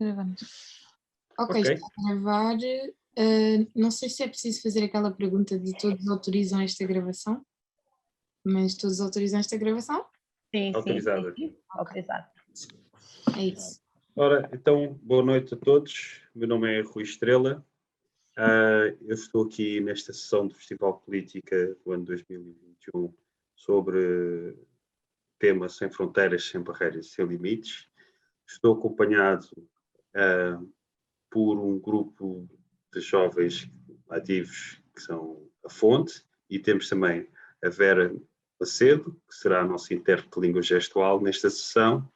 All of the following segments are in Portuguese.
Gravamos. Ok, Ok. está a gravar. Não sei se é preciso fazer aquela pergunta de todos autorizam esta gravação, mas todos autorizam esta gravação? Sim, Autorizada. sim, autorizado. É isso. Ora, então, boa noite a todos. O meu nome é Rui Estrela. Eu estou aqui nesta sessão do Festival Política do ano 2021 sobre tema Sem Fronteiras, Sem Barreiras, Sem Limites. Estou acompanhado por um grupo de jovens ativos que são a Fonte, e temos também a Vera Macedo, que será a nossa intérprete de língua gestual nesta sessão.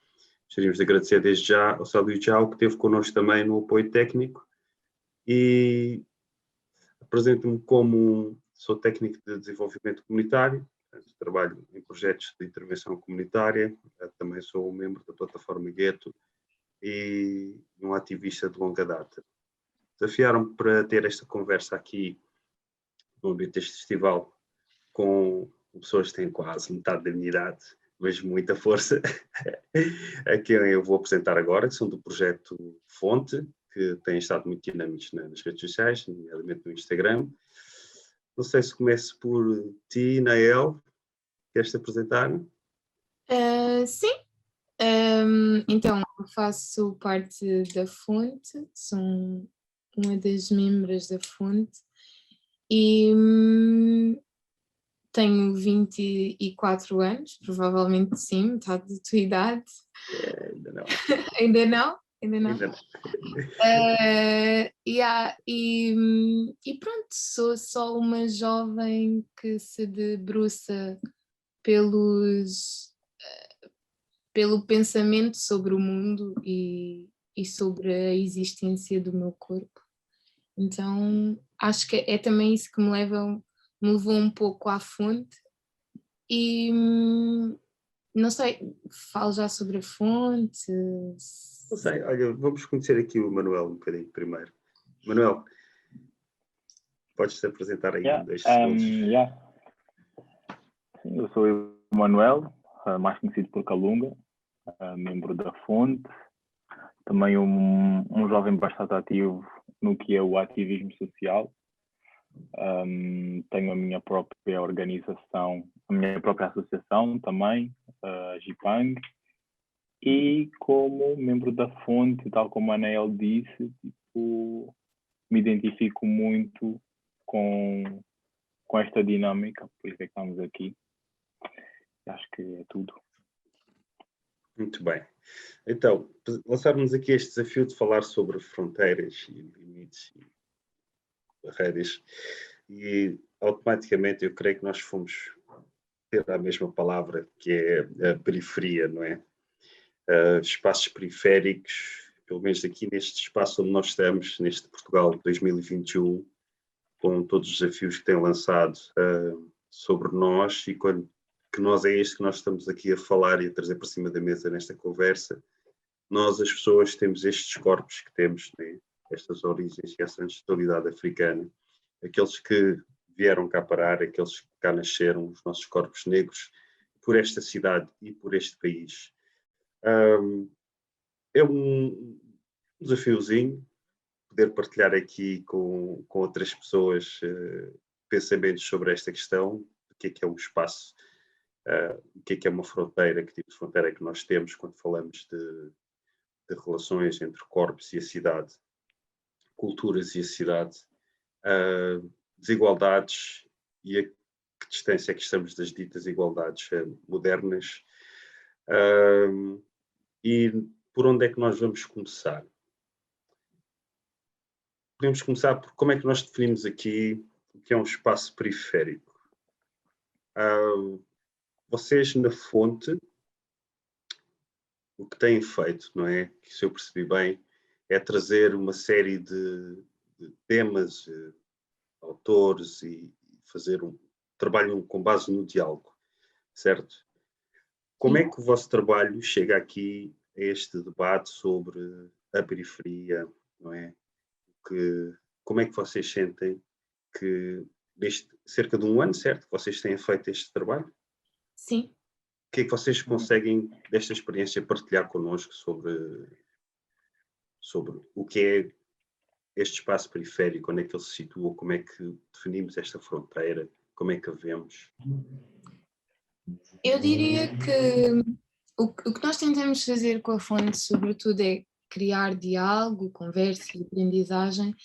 Gostaríamos de agradecer desde já ao Sálvio Jau, que esteve connosco também no apoio técnico, e apresento-me como sou técnico de desenvolvimento comunitário, portanto, trabalho em projetos de intervenção comunitária, também sou um membro da plataforma Gueto e um ativista de longa data. Desafiaram-me para ter esta conversa aqui no âmbito deste festival com pessoas que têm quase metade da minha idade, mas muita força, a quem eu vou apresentar agora, que são do projeto Fonte, que têm estado muito dinâmicos nas redes sociais, nomeadamente no Instagram. Não sei se começo por ti, Nael, queres-te apresentar? Sim. Então, eu faço parte da Fonte, sou uma das membros da Fonte e tenho 24 anos, provavelmente sim, metade da tua idade. Ainda não. Ainda não? Ainda não? Ainda não. E pronto, sou só uma jovem que se debruça pelo pensamento sobre o mundo e sobre a existência do meu corpo. Então acho que é também isso que me levou um pouco à Fonte e não sei, falo já sobre a Fonte. Não sei, olha, vamos conhecer aqui o Manuel um bocadinho primeiro. Manuel, podes-te apresentar aí em 2 segundos? Sim, eu sou o Manuel, mais conhecido por Calunga, membro da Fonte, também um jovem bastante ativo no que é o ativismo social. Tenho a minha própria organização, a minha própria associação também, a Jipang, e como membro da Fonte, tal como a Anael disse, me identifico muito com esta dinâmica, por isso é que estamos aqui. Acho que é tudo. Muito bem. Então, lançarmos aqui este desafio de falar sobre fronteiras e limites e barreiras, e automaticamente eu creio que nós fomos ter a mesma palavra, que é a periferia, não é? Espaços periféricos, pelo menos aqui neste espaço onde nós estamos, neste Portugal 2021, com todos os desafios que tem lançado sobre nós, e que nós é este que nós estamos aqui a falar e a trazer para cima da mesa nesta conversa. Nós, as pessoas, temos estes corpos que temos, né? Estas origens e essa ancestralidade africana, aqueles que vieram cá parar, aqueles que cá nasceram, os nossos corpos negros, por esta cidade e por este país. É um desafiozinho poder partilhar aqui com outras pessoas pensamentos sobre esta questão, o que é um espaço, o que é uma fronteira, que tipo de fronteira é que nós temos quando falamos de relações entre corpos e a cidade, culturas e a cidade, desigualdades e a que distância é que estamos das ditas igualdades modernas, e por onde é que nós vamos começar? Podemos começar por como é que nós definimos aqui o que é um espaço periférico. Vocês na Fonte, o que têm feito, não é? Que se eu percebi bem, é trazer uma série de temas, autores e fazer um trabalho com base no diálogo, certo? Como é que o vosso trabalho chega aqui a este debate sobre a periferia, não é? Como é que vocês sentem que desde cerca de um ano, certo, vocês têm feito este trabalho? Sim. O que é que vocês conseguem desta experiência partilhar connosco sobre o que é este espaço periférico, onde é que ele se situa, como é que definimos esta fronteira, como é que a vemos? Eu diria que o que nós tentamos fazer com a fonte, sobretudo, é criar diálogo, conversa e aprendizagem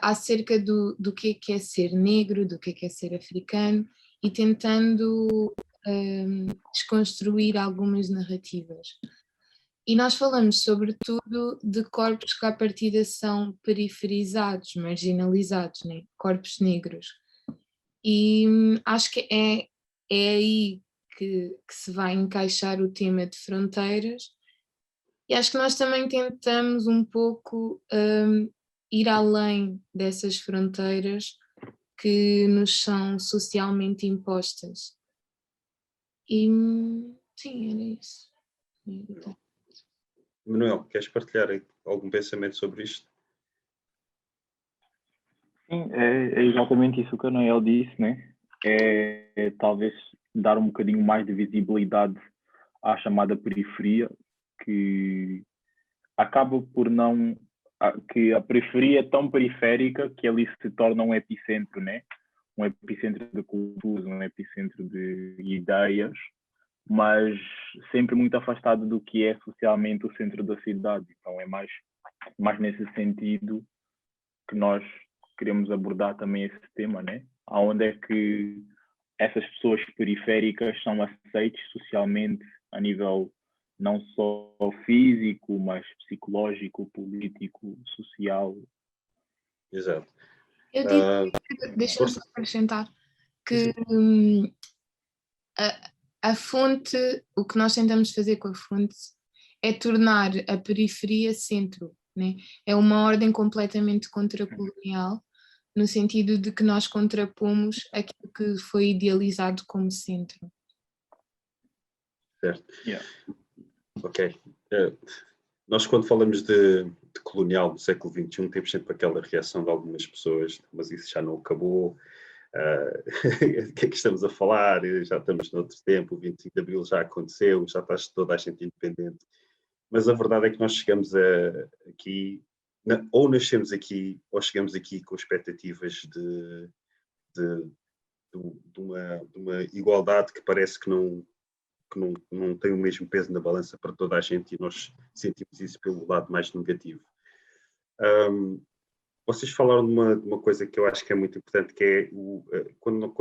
acerca do que é ser negro, do que é ser africano, e tentando desconstruir algumas narrativas. E nós falamos sobretudo de corpos que à partida são periferizados, marginalizados, né? Corpos negros. E acho que é aí que se vai encaixar o tema de fronteiras, e acho que nós também tentamos um pouco ir além dessas fronteiras que nos são socialmente impostas. E sim, era isso. Manuel, queres partilhar algum pensamento sobre isto? Sim, é exatamente isso que a Noel disse, né? É talvez dar um bocadinho mais de visibilidade à chamada periferia, que acaba por não... que a periferia é tão periférica que ali se torna um epicentro, né? Um epicentro de culturas, um epicentro de ideias, mas sempre muito afastado do que é socialmente o centro da cidade. Então é mais nesse sentido que nós queremos abordar também esse tema, né? Aonde é que essas pessoas periféricas são aceitas socialmente a nível não só físico, mas psicológico, político, social. Exato. Eu diria deixa-me só acrescentar que a fonte, o que nós tentamos fazer com a fonte é tornar a periferia centro, né? É uma ordem completamente contracolonial, no sentido de que nós contrapomos aquilo que foi idealizado como centro. Certo. Yeah. Ok. Nós, quando falamos de colonial do século XXI, temos sempre aquela reação de algumas pessoas, mas isso já não acabou. O que é que estamos a falar? Já estamos noutro tempo, o 25 de Abril já aconteceu, já está toda a gente independente. Mas a verdade é que nós chegamos aqui, ou nascemos aqui, ou chegamos aqui com expectativas de uma igualdade que parece que não tem o mesmo peso na balança para toda a gente, e nós sentimos isso pelo lado mais negativo. Vocês falaram de uma coisa que eu acho que é muito importante, que é quando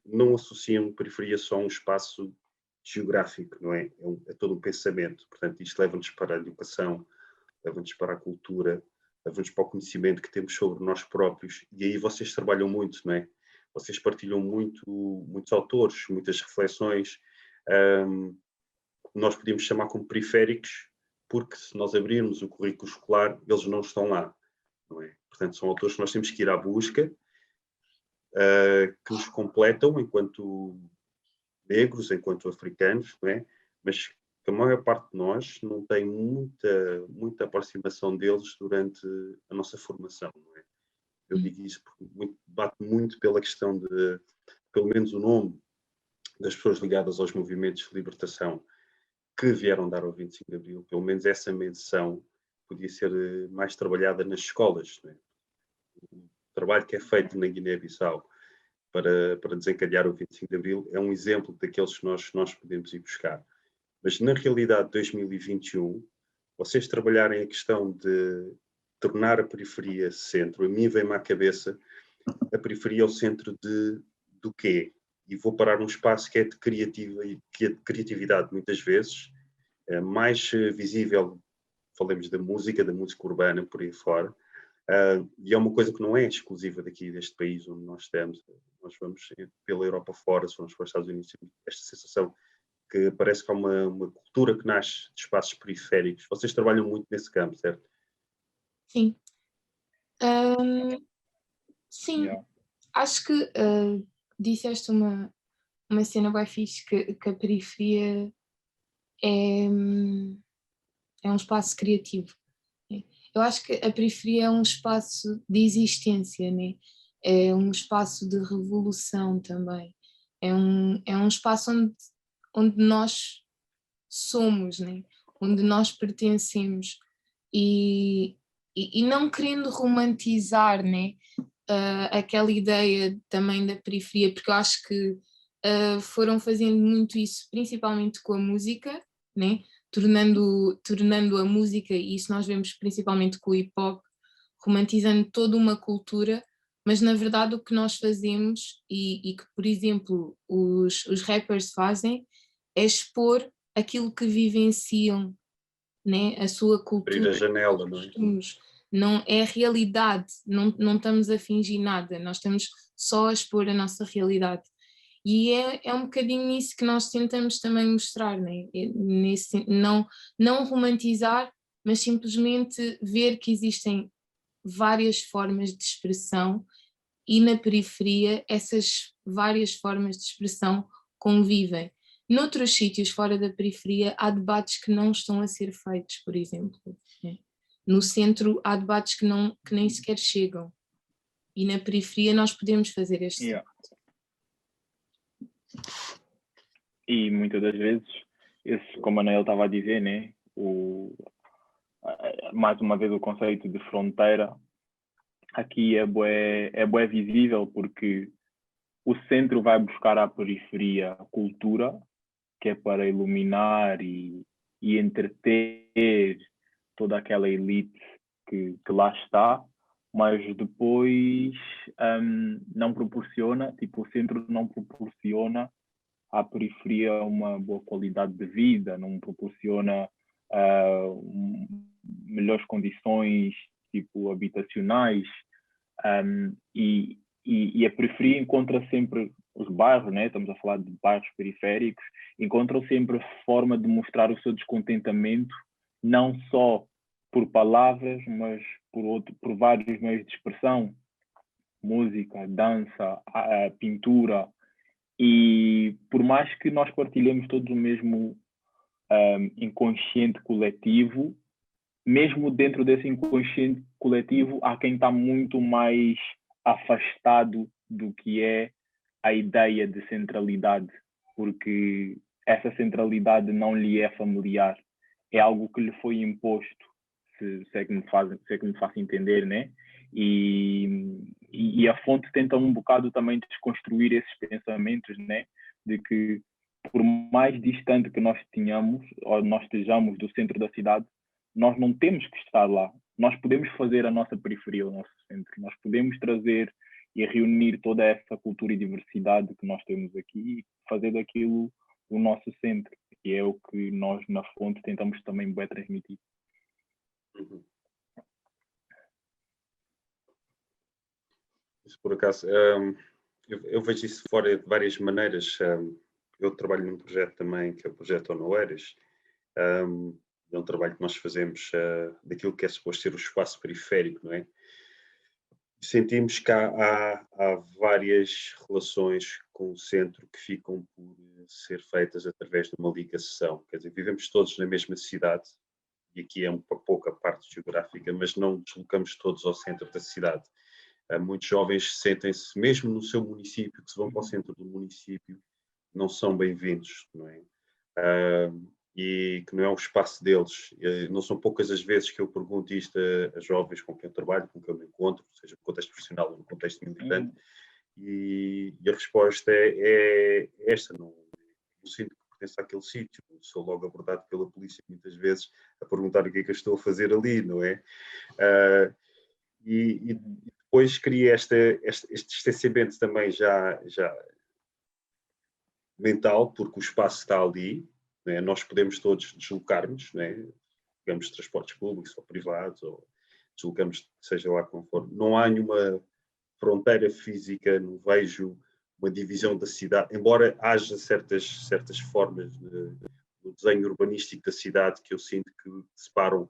não associam periferia só a um espaço geográfico, não é? É todo um pensamento. Portanto, isto leva-nos para a educação, leva-nos para a cultura, leva-nos para o conhecimento que temos sobre nós próprios, e aí vocês trabalham muito, não é? Vocês partilham muitos autores, muitas reflexões. Nós podemos chamar como periféricos, porque se nós abrirmos o currículo escolar, eles não estão lá. Não é? Portanto, são autores que nós temos que ir à busca, que nos completam enquanto negros, enquanto africanos, não é? Mas que a maior parte de nós não tem muita aproximação deles durante a nossa formação. Não é? Eu digo isso porque bate muito pela questão de, pelo menos o nome das pessoas ligadas aos movimentos de libertação que vieram dar ao 25 de Abril, pelo menos essa menção podia ser mais trabalhada nas escolas. Não é? O trabalho que é feito na Guiné-Bissau para desencadear o 25 de Abril é um exemplo daqueles que nós podemos ir buscar. Mas na realidade de 2021, vocês trabalharem a questão de tornar a periferia centro, a mim vem-me à cabeça a periferia ao centro do quê? E vou parar num espaço que é de criatividade muitas vezes, mais visível, falemos da música urbana, por aí fora, e é uma coisa que não é exclusiva daqui deste país onde nós estamos. Nós vamos pela Europa fora, se vamos para os Estados Unidos, esta sensação que parece que há uma cultura que nasce de espaços periféricos. Vocês trabalham muito nesse campo, certo? Sim. Sim, yeah. Acho que disseste uma cena bem fixe, que a periferia é um espaço criativo. Né? Eu acho que a periferia é um espaço de existência, né? É um espaço de revolução também. É um espaço onde nós somos, né? Onde nós pertencemos. e não querendo romantizar, né, aquela ideia também da periferia, porque eu acho que foram fazendo muito isso, principalmente com a música, né, tornando a música, e isso nós vemos principalmente com o hip-hop, romantizando toda uma cultura, mas na verdade o que nós fazemos e que, por exemplo, os rappers fazem é expor aquilo que vivenciam, né? A sua Abrir a cultura, janela, os não é? costumes. Não é realidade, não estamos a fingir nada, nós estamos só a expor a nossa realidade. E é um bocadinho isso que nós tentamos também mostrar, né? Não romantizar, mas simplesmente ver que existem várias formas de expressão e na periferia essas várias formas de expressão convivem. Noutros sítios fora da periferia há debates que não estão a ser feitos, por exemplo, né? No centro há debates que nem sequer chegam e na periferia nós podemos fazer este Yeah. E muitas das vezes, como a Nael estava a dizer, né, mais uma vez o conceito de fronteira aqui é bué visível, porque o centro vai buscar à periferia a cultura, que é para iluminar e entreter toda aquela elite que lá está, mas depois não proporciona, tipo, o centro não proporciona à periferia uma boa qualidade de vida, não proporciona melhores condições, tipo, habitacionais, e a periferia encontra sempre os bairros, né? Estamos a falar de bairros periféricos, encontram sempre forma de mostrar o seu descontentamento, não só por palavras, mas por vários meios de expressão, música, dança, pintura, e por mais que nós partilhemos todos o mesmo inconsciente coletivo, mesmo dentro desse inconsciente coletivo, há quem está muito mais afastado do que é a ideia de centralidade, porque essa centralidade não lhe é familiar. É algo que lhe foi imposto, se é que me faço entender, né? E a fonte tenta um bocado também desconstruir esses pensamentos, né? De que por mais distante que nós tenhamos, ou nós estejamos do centro da cidade, nós não temos que estar lá. Nós podemos fazer a nossa periferia, o nosso centro. Nós podemos trazer e reunir toda essa cultura e diversidade que nós temos aqui e fazer daquilo o nosso centro. E é o que nós, na fonte, tentamos também bem transmitir. Uhum. Isso, por acaso, eu vejo isso fora de várias maneiras. Eu trabalho num projeto também, que é o projeto Onoeiras. É um trabalho que nós fazemos daquilo que é suposto ser o espaço periférico, não é? Sentimos que há várias relações com o centro que ficam por ser feitas através de uma ligação. Quer dizer, vivemos todos na mesma cidade, e aqui é uma pouca parte geográfica, mas não deslocamos todos ao centro da cidade. Muitos jovens sentem-se, mesmo no seu município, que se vão para o centro do município, não são bem-vindos, não é? E que não é o espaço deles. Não são poucas as vezes que eu pergunto isto a jovens com quem eu trabalho, com quem eu me encontro, seja no contexto profissional ou no contexto militante, e a resposta é esta: não sinto que pertenço àquele sítio, sou logo abordado pela polícia muitas vezes a perguntar o que é que eu estou a fazer ali, não é? E depois cria este distanciamento também já mental, porque o espaço está ali, né? Nós podemos todos deslocar-nos, né? Pegamos transportes públicos ou privados, ou deslocamos, seja lá como for. Não há nenhuma fronteira física, não vejo uma divisão da cidade, embora haja certas formas no desenho urbanístico da cidade que eu sinto que separam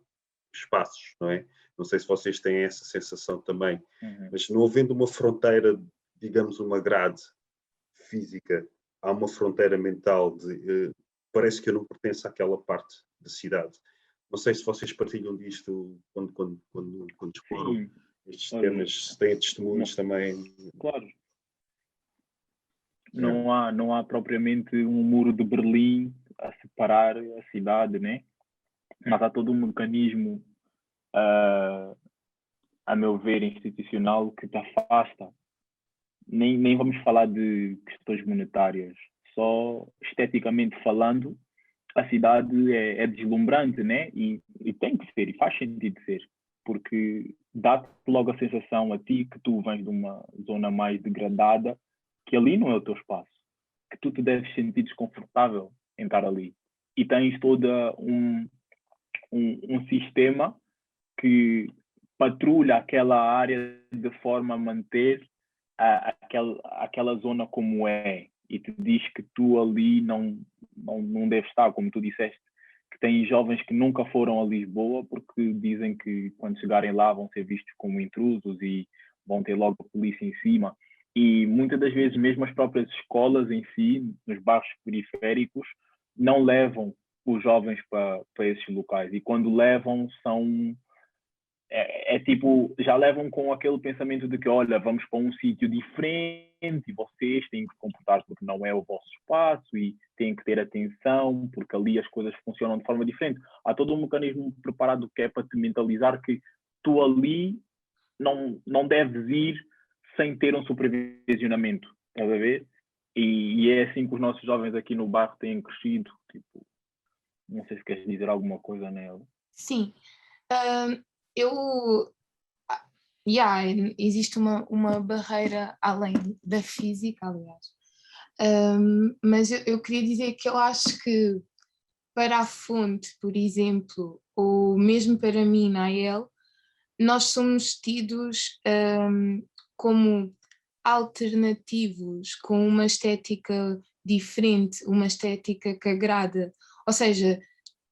espaços, não é? Não sei se vocês têm essa sensação também, mas não havendo uma fronteira, digamos, uma grade física, há uma fronteira mental de parece que eu não pertenço àquela parte da cidade. Não sei se vocês partilham disto quando exploram estes temas, se têm testemunhos também. Claro. Não há propriamente um muro de Berlim a separar a cidade, né? Mas há todo um mecanismo a meu ver, institucional que te afasta. Nem vamos falar de questões monetárias, só esteticamente falando, a cidade é deslumbrante, né? E tem que ser, e faz sentido ser, porque dá-te logo a sensação a ti que tu vens de uma zona mais degradada, que ali não é o teu espaço, que tu te deves sentir desconfortável em estar ali. E tens todo um sistema que patrulha aquela área de forma a manter aquela zona como é, e te diz que tu ali não deves estar, como tu disseste, que tem jovens que nunca foram a Lisboa porque dizem que quando chegarem lá vão ser vistos como intrusos e vão ter logo a polícia em cima. E muitas das vezes mesmo as próprias escolas em si, nos bairros periféricos, não levam os jovens para esses locais, e quando levam são tipo, já levam com aquele pensamento de que, olha, vamos para um sítio diferente e vocês têm que se comportar porque não é o vosso espaço e têm que ter atenção porque ali as coisas funcionam de forma diferente. Há todo um mecanismo preparado que é para te mentalizar que tu ali não deves ir sem ter um supervisionamento, estás a ver? E é assim que os nossos jovens aqui no bairro têm crescido. Tipo, não sei se queres dizer alguma coisa, Nela. Sim. Existe uma barreira além da física, aliás. Mas eu queria dizer que eu acho que para a fonte, por exemplo, ou mesmo para mim, Nael, nós somos tidos como alternativos, com uma estética diferente, uma estética que agrada. Ou seja,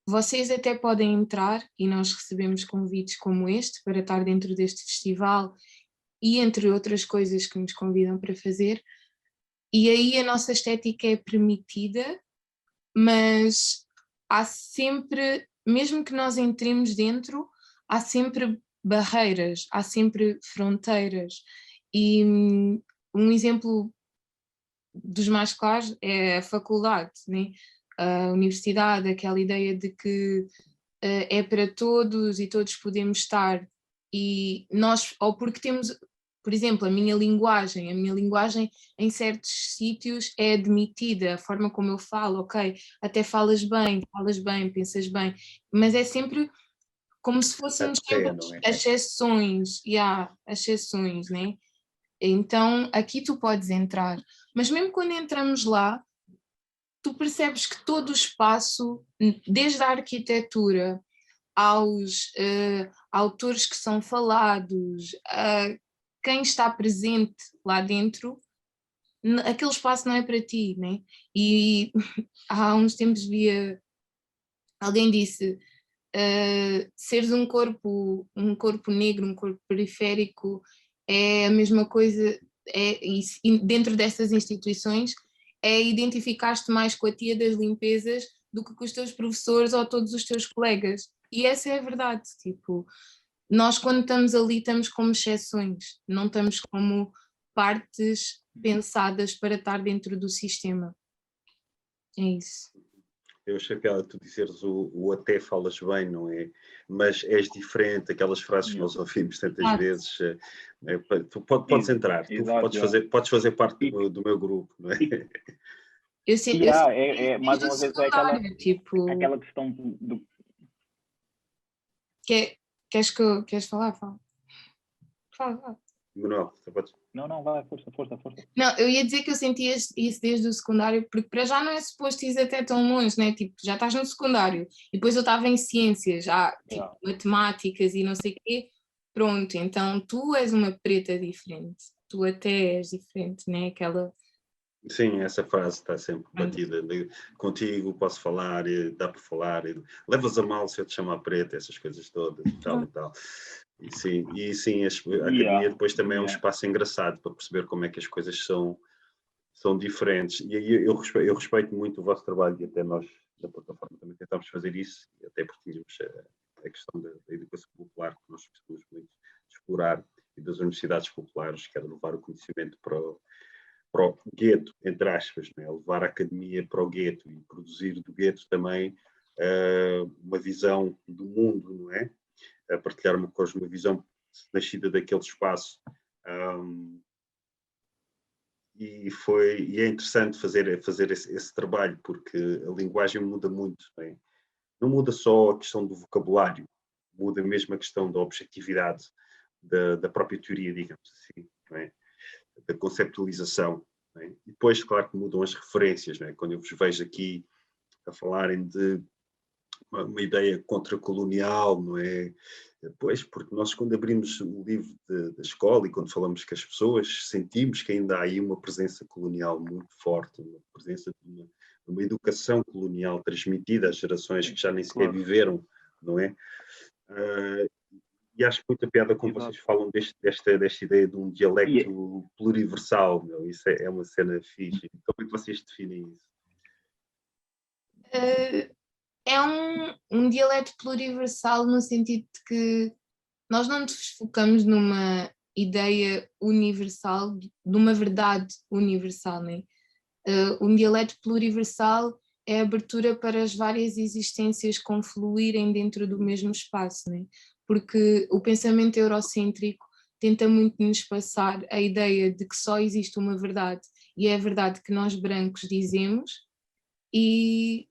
vocês até podem entrar, e nós recebemos convites como este para estar dentro deste festival e entre outras coisas que nos convidam para fazer, e aí a nossa estética é permitida, mas há sempre, mesmo que nós entremos dentro, há sempre barreiras, há sempre fronteiras. E um exemplo dos mais claros é a faculdade, né? A universidade, aquela ideia de que é para todos e todos podemos estar, e nós, ou porque temos, por exemplo, a minha linguagem em certos sítios é admitida, a forma como eu falo, ok, até falas bem, pensas bem, mas é sempre como se fôssemos sempre exceções, exceções, né? Então aqui tu podes entrar, mas mesmo quando entramos lá, tu percebes que todo o espaço, desde a arquitetura aos autores que são falados, a quem está presente lá dentro, aquele espaço não é para ti, né? E há uns tempos alguém disse, seres um corpo negro, um corpo periférico, é a mesma coisa, e dentro dessas instituições, é identificar-te mais com a tia das limpezas do que com os teus professores ou todos os teus colegas. E essa é a verdade, tipo, nós quando estamos ali estamos como exceções, não estamos como partes pensadas para estar dentro do sistema. É isso. Eu achei piada tu dizeres o até falas bem, não é? Mas és diferente, aquelas frases que nós ouvimos tantas vezes. Tu podes entrar, tu podes fazer parte do meu grupo, não é? Mais uma vez, é aquela questão do... Queres falar? Fala. Manuel, você pode... Não, vai, força. Não, eu ia dizer que eu sentia isso desde o secundário, porque para já não é suposto ir até tão longe, né? Tipo, já estás no secundário, e depois eu estava em ciências, tipo, matemáticas e não sei o quê, pronto, então tu és uma preta diferente, tu até és diferente, né? Aquela... Sim, essa frase está sempre batida. Contigo posso falar, dá para falar, levas a mal se eu te chamar preta, essas coisas todas e tal e tal. E sim, a academia depois também é um espaço engraçado para perceber como é que as coisas são diferentes. E aí eu respeito muito o vosso trabalho, e até nós da plataforma também tentámos fazer isso, até porque tínhamos a questão da educação popular que nós gostamos muito de explorar, e das universidades populares, que era levar o conhecimento para o gueto, entre aspas, né? Levar a academia para o gueto e produzir do gueto também uma visão do mundo, não é? a partilhar uma cosmovisão nascida daquele espaço. E é interessante fazer esse trabalho, porque a linguagem muda muito, não é? Não muda só a questão do vocabulário, muda mesmo a questão da objetividade da própria teoria, digamos assim, não é? Da conceptualização. Não é? E depois, claro que mudam as referências, não é? Quando eu vos vejo aqui a falarem de uma ideia contracolonial, não é? Pois, porque nós quando abrimos o livro da escola e quando falamos com as pessoas, sentimos que ainda há aí uma presença colonial muito forte, uma presença de uma educação colonial transmitida às gerações que já nem sequer viveram, não é? E acho muita piada quando vocês falam desta ideia de um dialecto pluriversal, meu. Isso é uma cena fixe. Como é que vocês definem isso? É um dialeto pluriversal no sentido de que nós não nos focamos numa ideia universal, de uma verdade universal, né? Um dialeto pluriversal é a abertura para as várias existências confluírem dentro do mesmo espaço, né? Porque o pensamento eurocêntrico tenta muito nos passar a ideia de que só existe uma verdade e é a verdade que nós brancos dizemos, e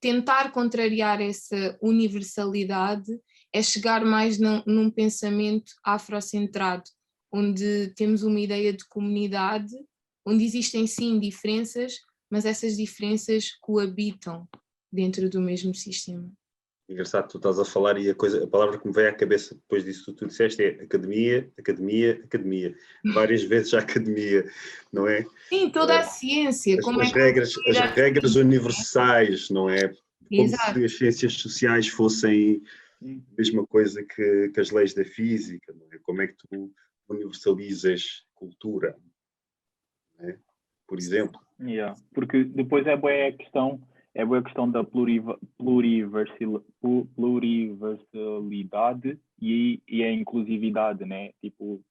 tentar contrariar essa universalidade é chegar mais num pensamento afrocentrado, onde temos uma ideia de comunidade, onde existem sim diferenças, mas essas diferenças coabitam dentro do mesmo sistema. Engraçado, tu estás a falar e a palavra que me veio à cabeça depois disso que tu disseste é academia, academia, academia. Várias vezes a academia, não é? Sim, toda a ciência. As regras universais, não é? Como Exato. se as ciências sociais fossem a mesma coisa que as leis da física, não é? Como é que tu universalizas cultura, não é? Por exemplo. Porque depois é boa a questão da pluriversalidade e a inclusividade, né? Tipo,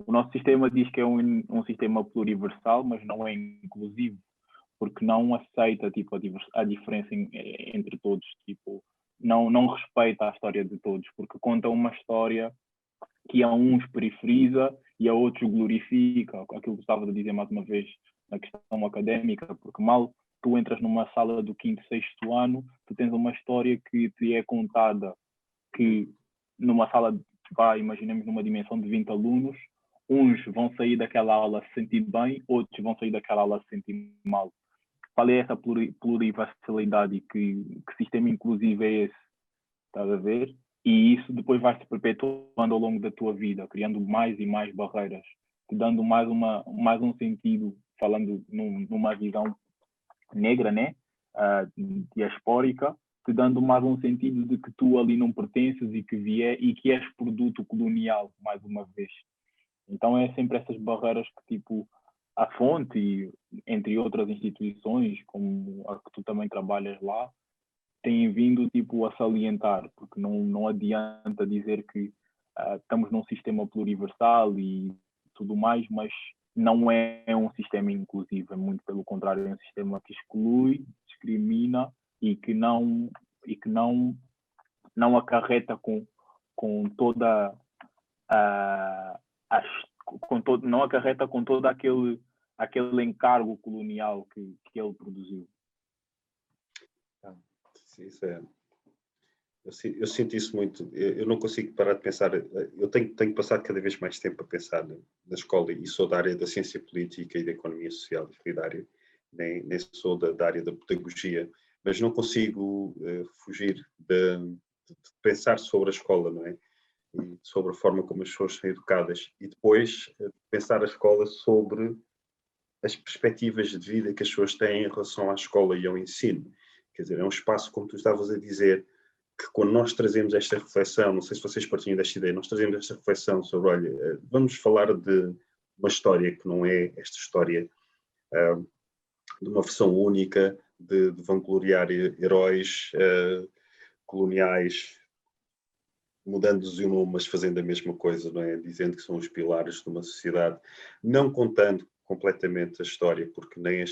o nosso sistema diz que é um sistema pluriversal, mas não é inclusivo, porque não aceita tipo, a diferença entre todos, tipo, não respeita a história de todos, porque conta uma história que a uns periferiza e a outros glorifica, aquilo que estava a dizer mais uma vez na questão académica, porque mal tu entras numa sala do 5º, 6º ano, tu tens uma história que te é contada, que numa sala, imaginemos numa dimensão de 20 alunos, uns vão sair daquela aula se sentir bem, outros vão sair daquela aula se sentir mal. Qual é essa pluriversalidade e que sistema inclusivo é esse? Estás a ver? E isso depois vai se perpetuando ao longo da tua vida, criando mais e mais barreiras, te dando mais um sentido, falando numa visão negra, né? Diaspórica, te dando mais um sentido de que tu ali não pertences e que és produto colonial, mais uma vez. Então é sempre essas barreiras que, tipo, a fonte, entre outras instituições, como a que tu também trabalhas lá, têm vindo tipo, a salientar, porque não adianta dizer que estamos num sistema pluriversal e tudo mais, mas não é um sistema inclusivo, é muito pelo contrário, é um sistema que exclui, discrimina e que não acarreta com toda não acarreta com todo aquele encargo colonial que ele produziu. Isso é. Eu sinto isso muito. Eu não consigo parar de pensar. Eu tenho passado cada vez mais tempo a pensar na escola e sou da área da ciência política e da economia social e solidária, nem sou da área da pedagogia, mas não consigo fugir de pensar sobre a escola, não é? E sobre a forma como as pessoas são educadas e depois pensar a escola sobre as perspectivas de vida que as pessoas têm em relação à escola e ao ensino. Quer dizer, é um espaço, como tu estavas a dizer, que quando nós trazemos esta reflexão, não sei se vocês partilham desta ideia, nós trazemos esta reflexão sobre, olha, vamos falar de uma história que não é esta história de uma versão única, de vangloriar heróis coloniais, mudando-os o nome, mas fazendo a mesma coisa, não é? Dizendo que são os pilares de uma sociedade, não contando completamente a história, porque nem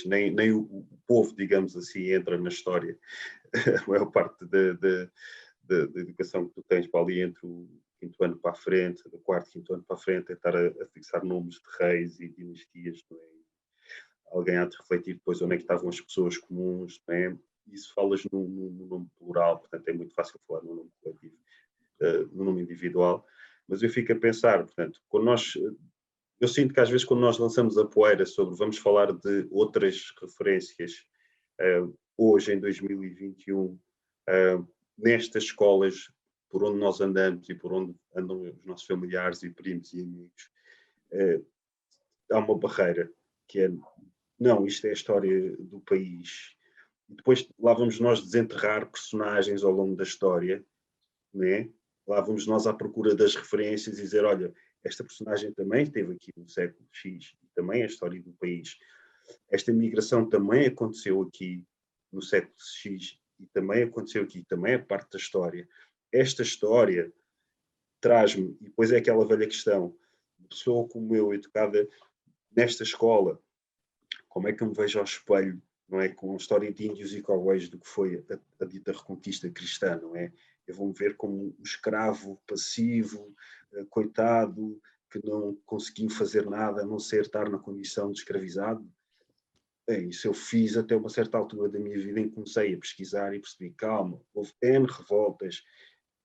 o povo, digamos assim, entra na história. A maior parte da educação que tu tens para ali entre o quinto ano para a frente, do quarto, quinto ano para a frente, é estar a fixar nomes de reis e dinastias, não é? Alguém há de refletir depois onde é que estavam as pessoas comuns, não é? Isso falas no nome plural, portanto é muito fácil falar no nome coletivo, no nome individual, mas eu fico a pensar, portanto, quando eu sinto que às vezes quando nós lançamos a poeira sobre vamos falar de outras referências, hoje em 2021, nestas escolas por onde nós andamos e por onde andam os nossos familiares e primos e amigos, há uma barreira que é, não, isto é a história do país. E depois lá vamos nós desenterrar personagens ao longo da história, né? Lá vamos nós à procura das referências e dizer, olha, esta personagem também esteve aqui no século X, e também é a história do país. Esta migração também aconteceu aqui no século X, e também aconteceu aqui, também é parte da história. Esta história traz-me, e depois é aquela velha questão, de pessoa como eu, educada nesta escola, como é que eu me vejo ao espelho, não é? Com a história de índios e cowboys do que foi a dita reconquista cristã, não é? Eu vou-me ver como um escravo passivo, coitado, que não conseguiu fazer nada a não ser estar na condição de escravizado. Bem, isso eu fiz até uma certa altura da minha vida em que comecei a pesquisar e percebi, calma, houve N revoltas,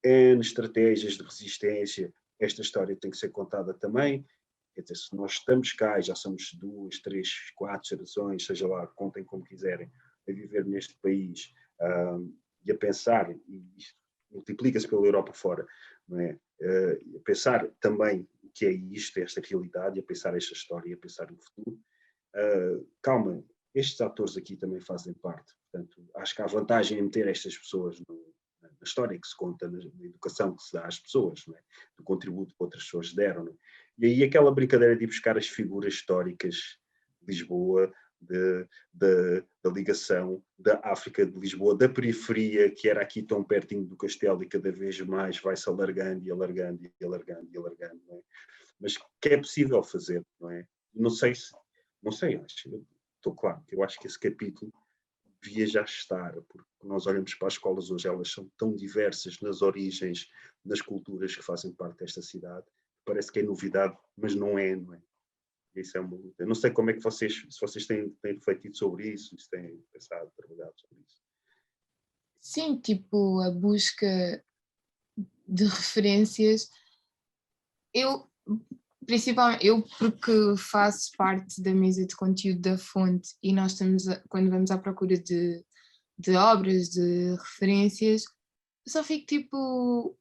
N estratégias de resistência, esta história tem que ser contada também. Quer dizer, se nós estamos cá e já somos 2, 3, 4 gerações, seja lá, contem como quiserem, a viver neste país e a pensar, e isto multiplica-se pela Europa fora, não é? A pensar também o que é isto, esta realidade, a pensar esta história, a pensar no futuro. Calma, estes atores aqui também fazem parte. Portanto, acho que há vantagem em meter estas pessoas na história que se conta, na educação que se dá às pessoas, não é? Do contributo que outras pessoas deram. Não é? E aí aquela brincadeira de ir buscar as figuras históricas de Lisboa, da ligação da África de Lisboa, da periferia, que era aqui tão pertinho do castelo e cada vez mais vai-se alargando e alargando e alargando e alargando, não é? Mas que é possível fazer, não é? Não sei, estou claro, eu acho que esse capítulo devia já estar, porque nós olhamos para as escolas hoje, elas são tão diversas nas origens, nas culturas que fazem parte desta cidade, parece que é novidade, mas não é, não é? Isso é uma luta. Eu não sei como é que se vocês têm refletido sobre isso, se têm pensado, trabalhado sobre isso. Sim, tipo, a busca de referências, principalmente eu porque faço parte da mesa de conteúdo da Fonte e nós quando vamos à procura de obras, de referências, eu só fico tipo,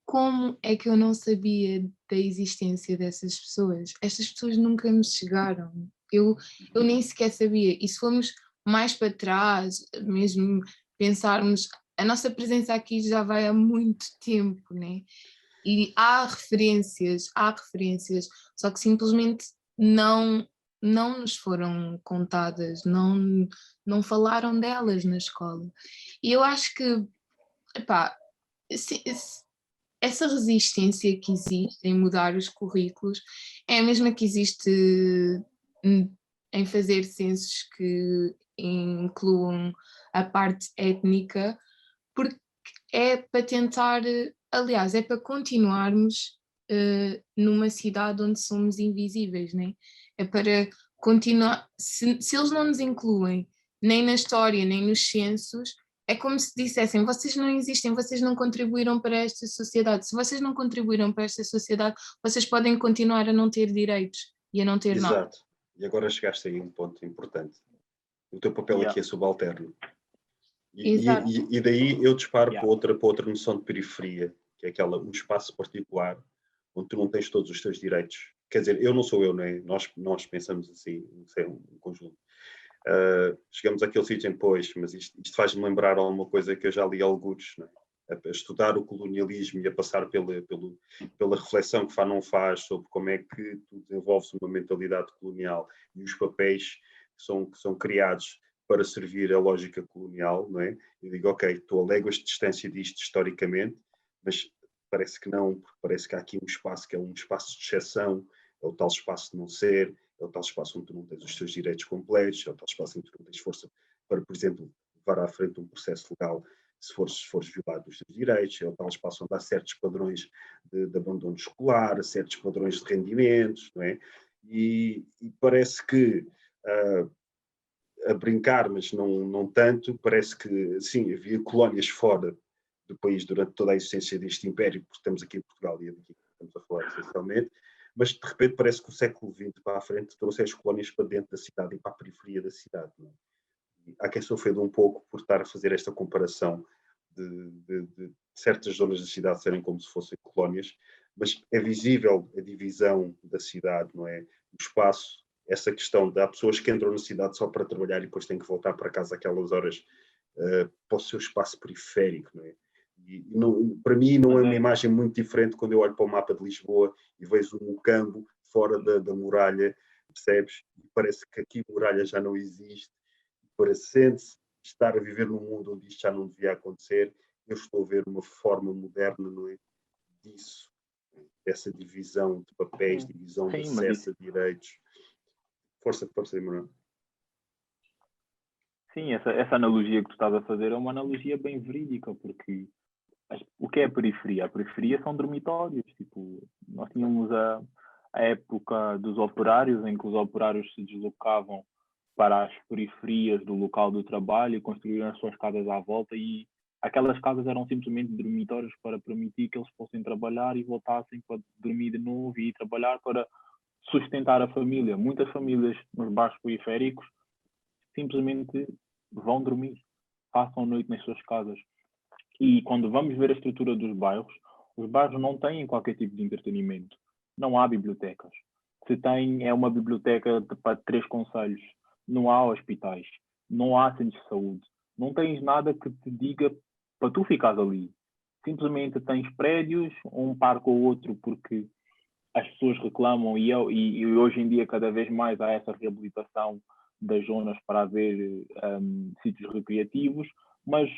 como é que eu não sabia da existência dessas pessoas? Estas pessoas nunca me chegaram, eu nem sequer sabia, e se formos mais para trás, mesmo pensarmos, a nossa presença aqui já vai há muito tempo, né? E há referências, só que simplesmente não nos foram contadas, não falaram delas na escola. E eu acho que, epá, essa resistência que existe em mudar os currículos é a mesma que existe em fazer censos que incluam a parte étnica, porque é para tentar, aliás, é para continuarmos numa cidade onde somos invisíveis, né? É para continuar, se eles não nos incluem nem na história, nem nos censos, é como se dissessem, vocês não existem, vocês não contribuíram para esta sociedade. Se vocês não contribuíram para esta sociedade, vocês podem continuar a não ter direitos e a não ter nada. Exato. E agora chegaste aí a um ponto importante. O teu papel aqui é subalterno. E daí eu disparo para outra noção de periferia, que é um espaço particular onde tu não tens todos os teus direitos. Quer dizer, eu não sou eu, não é? Nós pensamos assim, isso é um conjunto. Chegamos àquele sítio em pois, mas isto faz-me lembrar alguma coisa que eu já li alguns, não é? A estudar o colonialismo e a passar pela reflexão que Fanon faz sobre como é que tu desenvolves uma mentalidade colonial e os papéis que são criados para servir a lógica colonial, não é? Eu digo, ok, estou a léguas de distância disto historicamente, mas parece que não, porque parece que há aqui um espaço que é um espaço de exceção, é o tal espaço de não ser, é o tal espaço onde tu não tens os teus direitos completos, é o tal espaço onde tu não tens força para, por exemplo, levar à frente um processo legal se fores violado os teus direitos, é o tal espaço onde há certos padrões de abandono escolar, certos padrões de rendimentos, não é? E parece que, a brincar, mas não tanto, parece que, sim, havia colónias fora do país durante toda a existência deste império, porque estamos aqui em Portugal e é daqui que estamos a falar essencialmente, mas de repente parece que o século XX para a frente trouxe as colónias para dentro da cidade e para a periferia da cidade. Não é? Há quem se ofenda um pouco por estar a fazer esta comparação de certas zonas da cidade serem como se fossem colónias, mas é visível a divisão da cidade, não é? O espaço, essa questão de há pessoas que entram na cidade só para trabalhar e depois têm que voltar para casa aquelas horas para o seu espaço periférico, não é? E não, para mim não é uma imagem muito diferente quando eu olho para o mapa de Lisboa e vejo um campo fora da muralha, percebes? E parece que aqui a muralha já não existe, parece-se estar a viver num mundo onde isto já não devia acontecer. Eu estou a ver uma forma moderna, não é? Disso, dessa divisão de papéis, divisão de acesso a direitos. Força, Emanuel. Sim, essa analogia que tu estás a fazer é uma analogia bem verídica, porque o que é a periferia? A periferia são dormitórios. Tipo, nós tínhamos a época dos operários, em que os operários se deslocavam para as periferias do local do trabalho e construíram as suas casas à volta, e aquelas casas eram simplesmente dormitórios para permitir que eles fossem trabalhar e voltassem para dormir de novo e trabalhar para sustentar a família. Muitas famílias nos bairros periféricos simplesmente vão dormir, passam a noite nas suas casas. E quando vamos ver a estrutura dos bairros, os bairros não têm qualquer tipo de entretenimento. Não há bibliotecas. Se tem, é uma biblioteca para 3 concelhos. Não há hospitais. Não há centros de saúde. Não tens nada que te diga para tu ficares ali. Simplesmente tens prédios, um parque ou outro, porque as pessoas reclamam e hoje em dia cada vez mais há essa reabilitação das zonas para haver sítios recreativos, mas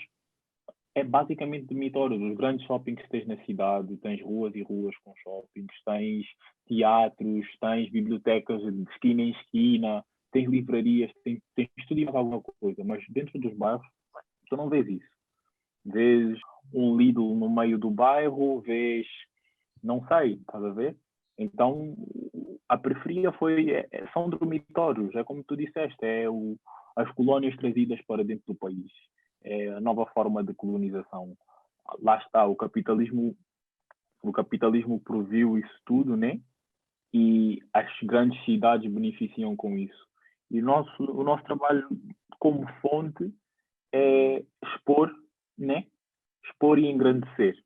é basicamente dormitórios. Os grandes shoppings que tens na cidade, tens ruas e ruas com shoppings, tens teatros, tens bibliotecas de esquina em esquina, tens livrarias, tens tudo e mais alguma coisa, mas dentro dos bairros tu não vês isso. Vês um Lidl no meio do bairro, vês, não sei, estás a ver? Então a periferia são dormitórios, é como tu disseste, as colónias trazidas para dentro do país. É a nova forma de colonização. Lá está, o capitalismo proviu isso tudo, né? E as grandes cidades beneficiam com isso. E o nosso trabalho como fonte é expor, né? Expor e engrandecer.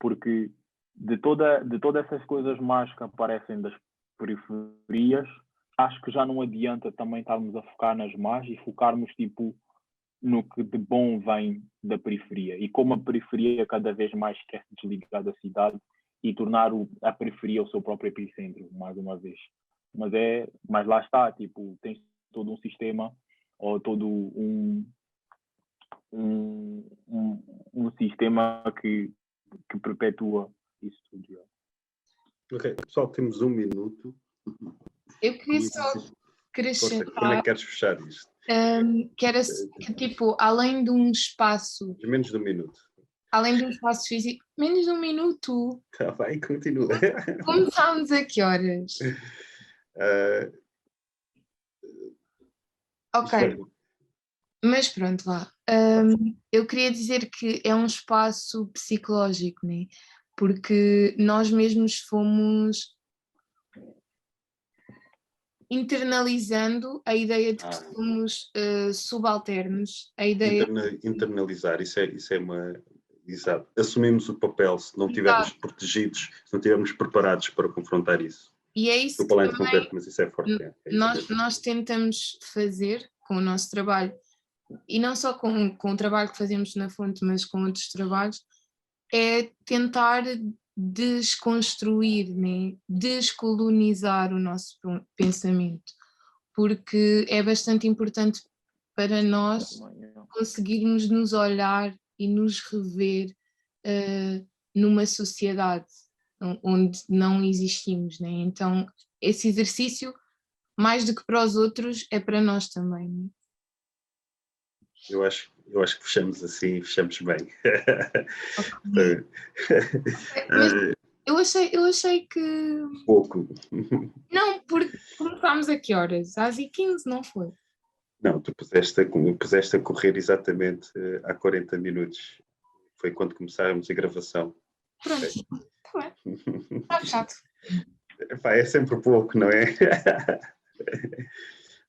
Porque de todas essas coisas más que aparecem das periferias, acho que já não adianta também estarmos a focar nas más e focarmos tipo no que de bom vem da periferia. E como a periferia cada vez mais quer se desligar da cidade e tornar a periferia o seu próprio epicentro, mais uma vez. Mas lá está, tipo, tens todo um sistema ou todo um sistema que perpetua isso tudo. Ok, pessoal, temos 1 minuto. Eu queria só acrescentar. Como é que queres fechar isto? Que era que, tipo, além de um espaço. Menos de 1 minuto. Além de um espaço físico. Menos de 1 minuto. Tá, vai, continua. Começámos a que horas? Ok. Mas pronto, lá. Eu queria dizer que é um espaço psicológico, né? Porque nós mesmos fomos internalizando a ideia de que somos subalternos, a ideia... Internalizar, isso é uma... Exato. Assumimos o papel se não estivermos protegidos, se não estivermos preparados para confrontar isso. E é isso que também mas isso é forte. Nós tentamos fazer com o nosso trabalho, e não só com o trabalho que fazemos na fonte, mas com outros trabalhos, é tentar desconstruir, né? Descolonizar o nosso pensamento, porque é bastante importante para nós conseguirmos nos olhar e nos rever numa sociedade onde não existimos, né? Então esse exercício, mais do que para os outros, é para nós também, né? Eu acho que fechamos assim, fechamos bem. Mas eu achei que... Pouco. Não, porque começámos a que horas? Às 15, não foi? Não, tu puseste a correr exatamente há 40 minutos. Foi quando começámos a gravação. Pronto, está bem. Está fechado. Epá, é sempre pouco, não é?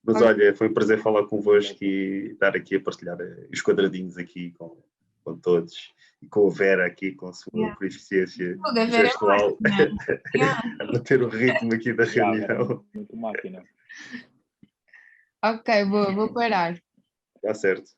Mas olha, foi um prazer falar convosco e estar aqui a partilhar os quadradinhos aqui com todos. E com a Vera aqui com a sua proficiência gestual a bater o ritmo aqui da reunião. Muito máquina. Ok, vou parar. Está certo.